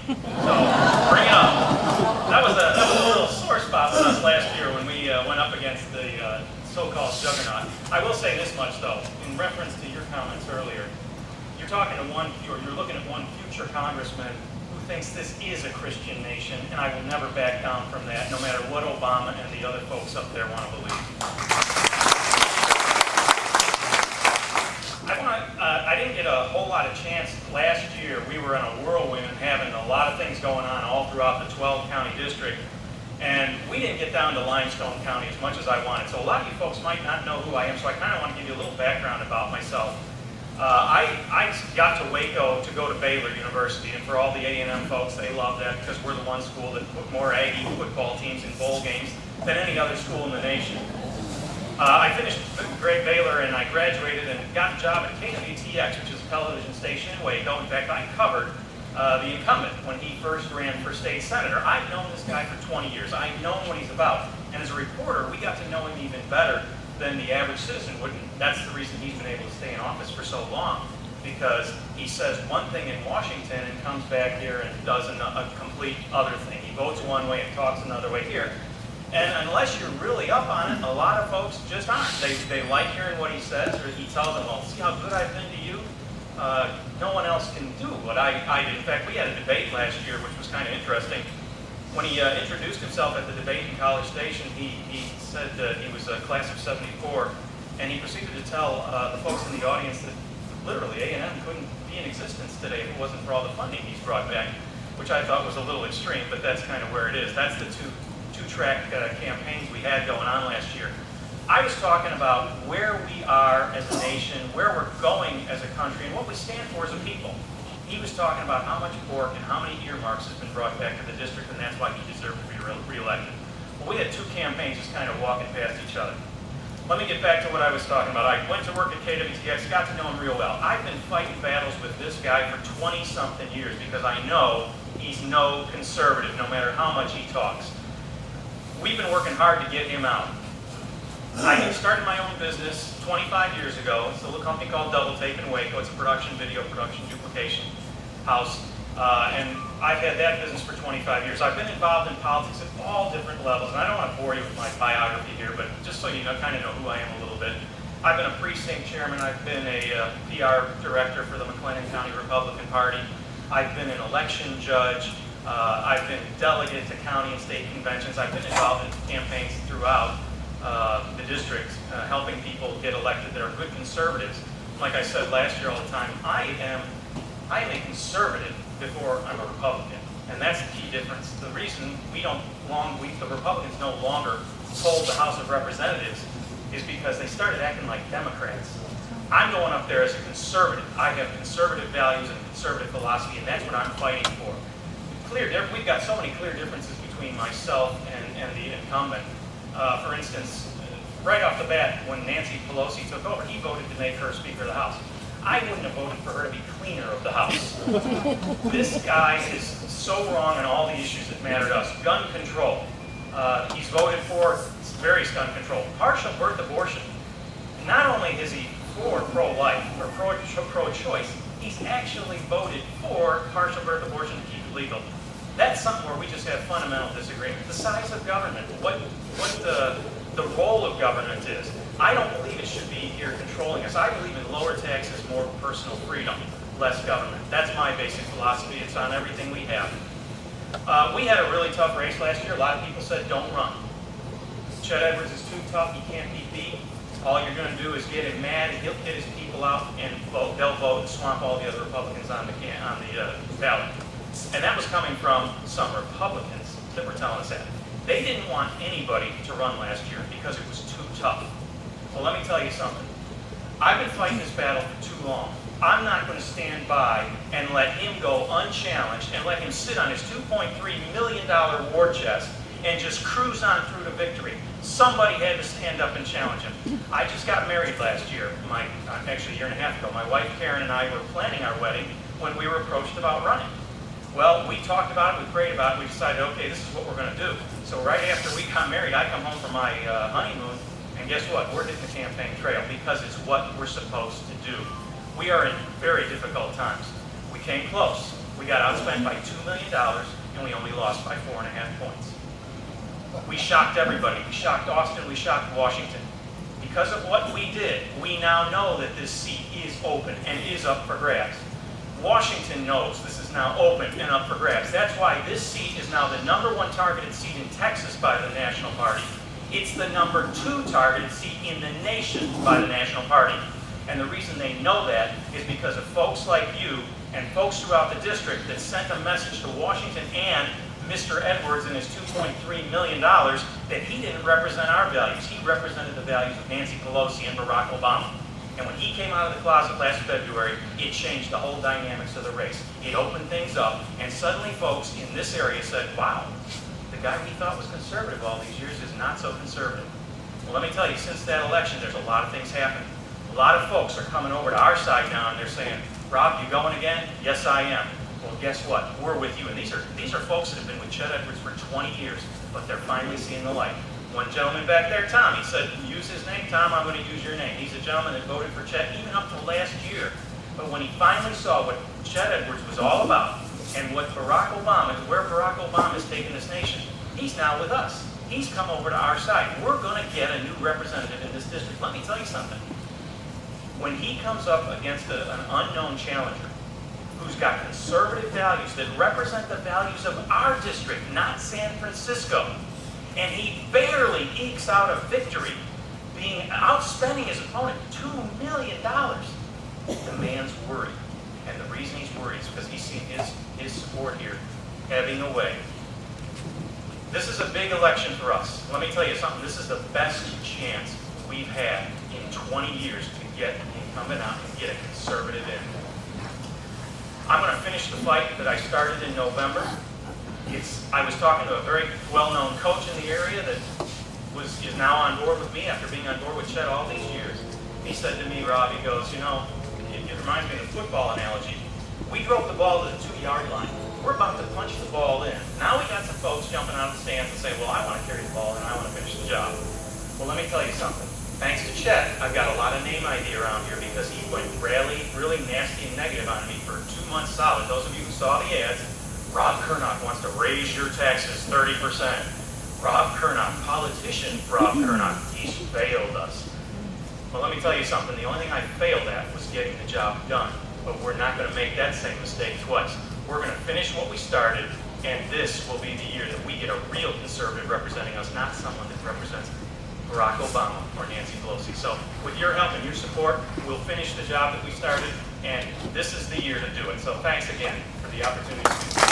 So bring it up. That was a little sore spot with us last year when we went up against the so-called juggernaut. I will say this much though, in reference to your comments earlier. You're looking at one future congressman who thinks this is a Christian nation, and I will never back down from that, no matter what Obama and the other folks up there want to believe. I didn't get a whole lot of chance last year. We were in a whirlwind having a lot of things going on all throughout the 12-county district, and we didn't get down to Limestone County as much as I wanted. So a lot of you folks might not know who I am, so I kind of want to give you a little background about myself. I got to Waco to go to Baylor University, and for all the A&M folks, they love that because we're the one school that put more Aggie football teams in bowl games than any other school in the nation. I finished grade Baylor and I graduated and got a job at KWTX, which is a television station in Waco. In fact, I covered the incumbent when he first ran for state senator. I've known this guy for 20 years. I've known what he's about. And as a reporter, we got to know him even better than the average citizen wouldn't. That's the reason he's been able to stay in office for so long, because he says one thing in Washington and comes back here and does a complete other thing. He votes one way and talks another way here. And unless you're really up on it, a lot of folks just aren't. They like hearing what he says, or he tells them, well, see how good I've been to you? No one else can do what I did. In fact, we had a debate last year, which was kind of interesting. When he introduced himself at the debate in College Station, he said that he was a class of '74, and he proceeded to tell the folks in the audience that literally A&M couldn't be in existence today if it wasn't for all the funding he's brought back, which I thought was a little extreme, but that's kind of where it is. That's the two-track campaigns we had going on last year. I was talking about where we are as a nation, where we're going as a country, and what we stand for as a people. He was talking about how much pork and how many earmarks has been brought back to the district, and that's why he deserved to be re-elected. Well, we had two campaigns just kind of walking past each other. Let me get back to what I was talking about. I went to work at KWTX, got to know him real well. I've been fighting battles with this guy for 20-something years because I know he's no conservative, no matter how much he talks. We've been working hard to get him out. I started my own business 25 years ago. It's a little company called Double Tape in Waco. It's a video production duplication house. And I've had that business for 25 years. I've been involved in politics at all different levels. And I don't want to bore you with my biography here, but just so you kind of know who I am a little bit. I've been a precinct chairman. I've been a PR director for the McLennan County Republican Party. I've been an election judge. I've been delegate to county and state conventions. I've been involved in campaigns throughout the district, helping people get elected that are good conservatives. Like I said last year all the time, I am a conservative before I'm a Republican, and that's the key difference. The reason the Republicans no longer hold the House of Representatives is because they started acting like Democrats. I'm going up there as a conservative. I have conservative values and conservative philosophy, and that's what I'm fighting for. We've got so many clear differences between myself and the incumbent. For instance, right off the bat, when Nancy Pelosi took over, he voted to make her Speaker of the House. I wouldn't have voted for her to be cleaner of the House. This guy is so wrong on all the issues that matter to us. Gun control. He's voted for various gun control. Partial birth abortion. Not only is he for pro-life or pro-choice, he's actually voted for partial birth abortion to keep it legal. That's something where we just have fundamental disagreement. The size of government, what the role of government is. I don't believe it should be here controlling us. I believe in lower taxes, more personal freedom, less government. That's my basic philosophy. It's on everything we have. We had a really tough race last year. A lot of people said, don't run. Chet Edwards is too tough. He can't be beat. All you're going to do is get him mad, and he'll get his people out and vote. They'll vote and swamp all the other Republicans on the ballot. And that was coming from some Republicans that were telling us that. They didn't want anybody to run last year because it was too tough. Well, let me tell you something. I've been fighting this battle for too long. I'm not going to stand by and let him go unchallenged and let him sit on his $2.3 million war chest and just cruise on through to victory. Somebody had to stand up and challenge him. I just got married last year, actually a year and a half ago. My wife Karen and I were planning our wedding when we were approached about running. Well, we talked about it, we prayed about it, we decided, okay, this is what we're going to do. So right after we got married, I come home from my honeymoon, and guess what? We're hitting the campaign trail because it's what we're supposed to do. We are in very difficult times. We came close. We got outspent by $2 million, and we only lost by 4.5 points. We shocked everybody. We shocked Austin. We shocked Washington. Because of what we did, we now know that this seat is open and is up for grabs. Washington knows this is now open and up for grabs. That's why this seat is now the #1 targeted seat in Texas by the National Party. It's the #2 targeted seat in the nation by the National Party. And the reason they know that is because of folks like you and folks throughout the district that sent a message to Washington and Mr. Edwards and his $2.3 million that he didn't represent our values. He represented the values of Nancy Pelosi and Barack Obama. And when he came out of the closet last February, it changed the whole dynamics of the race. It opened things up, and suddenly folks in this area said, wow, the guy we thought was conservative all these years is not so conservative. Well, let me tell you, since that election, there's a lot of things happening. A lot of folks are coming over to our side now, and they're saying, Rob, you going again? Yes, I am. Well, guess what? We're with you. And these are folks that have been with Chet Edwards for 20 years, but they're finally seeing the light. One gentleman back there, Tom, he said, use his name. Tom, I'm going to use your name. He's a gentleman that voted for Chet even up to last year. But when he finally saw what Chet Edwards was all about and what Barack Obama, where Barack Obama is taking this nation, he's now with us. He's come over to our side. We're going to get a new representative in this district. Let me tell you something. When he comes up against an unknown challenger who's got conservative values that represent the values of our district, not San Francisco, and he barely ekes out a victory, being outspending his opponent $2 million, the man's worried. And the reason he's worried is because he's seen his support here ebbing away. This is a big election for us. Let me tell you something. This is the best chance we've had in 20 years to get an incumbent out and get a conservative in. I'm going to finish the fight that I started in November. I was talking to a very well-known coach in the area that is now on board with me after being on board with Chet all these years. He said to me, Rob, he goes, you know, it reminds me of the football analogy. We drove the ball to the 2-yard line. We're about to punch the ball in. Now we got some folks jumping out of the stands and say, well, I want to carry the ball and I want to finish the job. Well, let me tell you something. Thanks to Chet, I've got a lot of name ID around here because he went really nasty and negative on me for 2 months solid. Those of you who saw the ads, Rob Curnock wants to raise your taxes 30%. Rob Curnock, politician Rob Curnock, he's failed us. Well, let me tell you something. The only thing I failed at was getting the job done. But we're not going to make that same mistake twice. We're going to finish what we started, and this will be the year that we get a real conservative representing us, not someone that represents Barack Obama or Nancy Pelosi. So with your help and your support, we'll finish the job that we started, and this is the year to do it. So thanks again for the opportunity to do that.